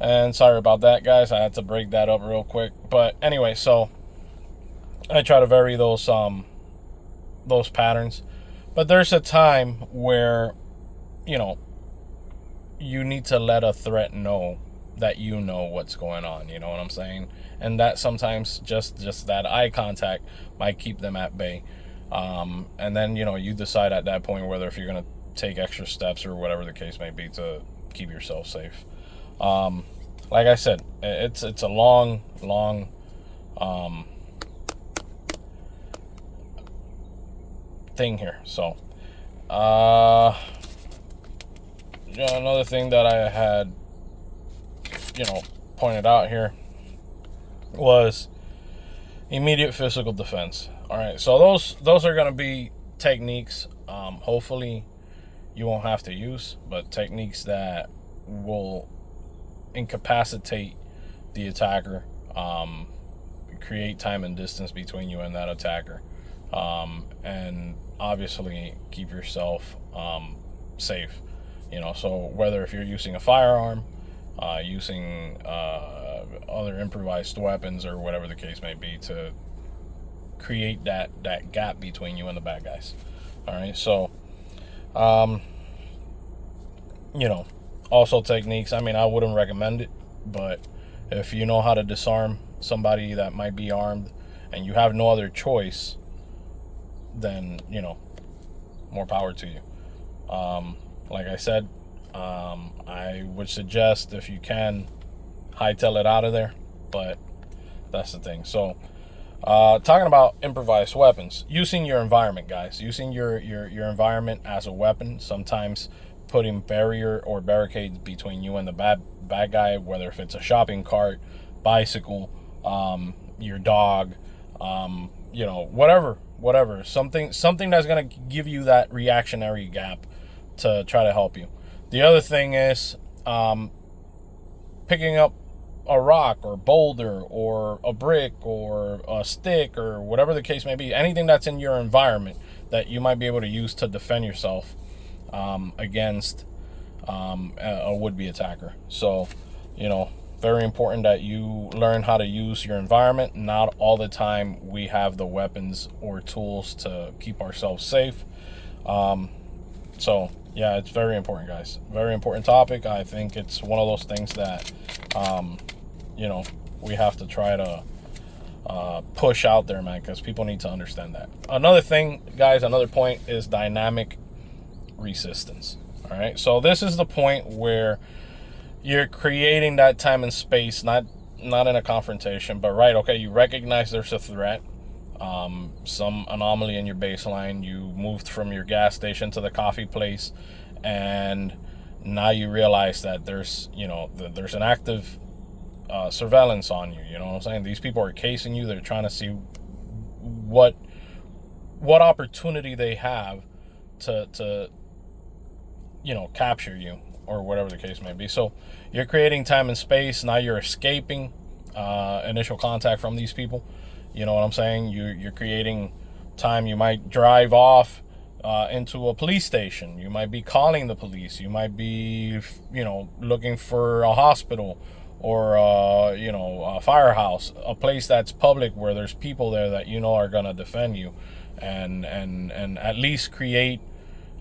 And sorry about that, guys. I had to break that up real quick. But anyway, so I try to vary those patterns. But there's a time where, you know, you need to let a threat know that you know what's going on. You know what I'm saying? And that sometimes just that eye contact might keep them at bay. And then, you know, you decide at that point whether if you're going to take extra steps or whatever the case may be to keep yourself safe. Like I said, it's a long thing here. So, another thing that I had, pointed out here was immediate physical defense. All right, so those are going to be techniques. Hopefully, you won't have to use, but techniques that will incapacitate the attacker, create time and distance between you and that attacker, and obviously keep yourself safe. So whether if you're using a firearm, using other improvised weapons or whatever the case may be to create that gap between you and the bad guys. All right, so also techniques. I mean, I wouldn't recommend it, but if you know how to disarm somebody that might be armed and you have no other choice, then more power to you. Like I said, I would suggest, if you can, hightail it out of there, but that's the thing. So talking about improvised weapons, using your environment, guys, using your environment as a weapon, sometimes putting barrier or barricades between you and the bad guy, whether if it's a shopping cart, bicycle, your dog, whatever, something that's going to give you that reactionary gap to try to help you. The other thing is picking up a rock or boulder or a brick or a stick or whatever the case may be, anything that's in your environment that you might be able to use to defend yourself against a would-be attacker. So, very important that you learn how to use your environment. Not all the time we have the weapons or tools to keep ourselves safe. So, yeah, it's very important, guys. Very important topic. I think it's one of those things that, we have to try to push out there, man, because people need to understand that. Another thing, guys, another point is dynamic resistance. All right, so this is the point where you're creating that time and space, not in a confrontation, but okay, you recognize there's a threat, some anomaly in your baseline. You moved from your gas station to the coffee place, and now you realize that there's an active surveillance on you. You know what I'm saying? These people are casing you. They're trying to see what opportunity they have to capture you or whatever the case may be. So you're creating time and space. Now you're escaping initial contact from these people. You know what I'm saying? You're creating time. You might drive off into a police station. You might be calling the police. You might be, looking for a hospital or, a firehouse, a place that's public where there's people there that are going to defend you and at least create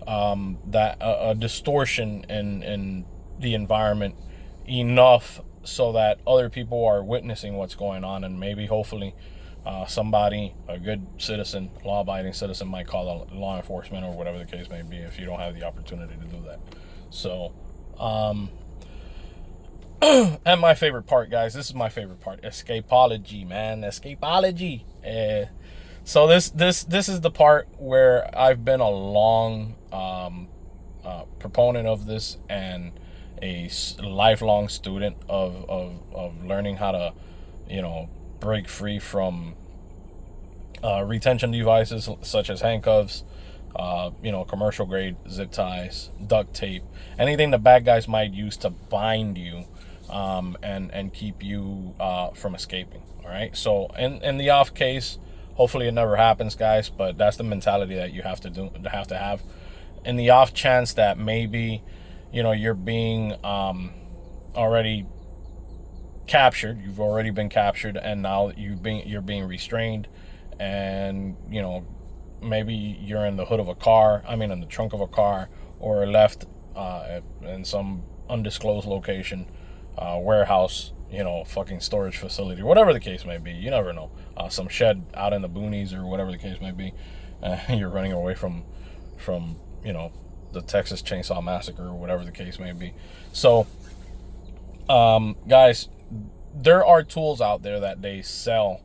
that a distortion in the environment enough so that other people are witnessing what's going on, and maybe hopefully somebody, a good citizen, law-abiding citizen, might call the law enforcement or whatever the case may be if you don't have the opportunity to do that. So and my favorite part, guys, this is my favorite part, escapology, man. Escapology. So this is the part where I've been a long proponent of this and a lifelong student of learning how to break free from retention devices such as handcuffs, commercial grade zip ties, duct tape, anything the bad guys might use to bind you and keep you from escaping. All right, so in the off case, hopefully it never happens, guys, but that's the mentality that you have to have. In the off chance that maybe, you're being already captured. You've already been captured, and now you're being restrained, and maybe you're in the hood of a car. I mean, in the trunk of a car, or left in some undisclosed location, warehouse, fucking storage facility, whatever the case may be. You never know. Some shed out in the boonies, or whatever the case may be. You're running away from the Texas Chainsaw Massacre, or whatever the case may be. So, guys, there are tools out there that they sell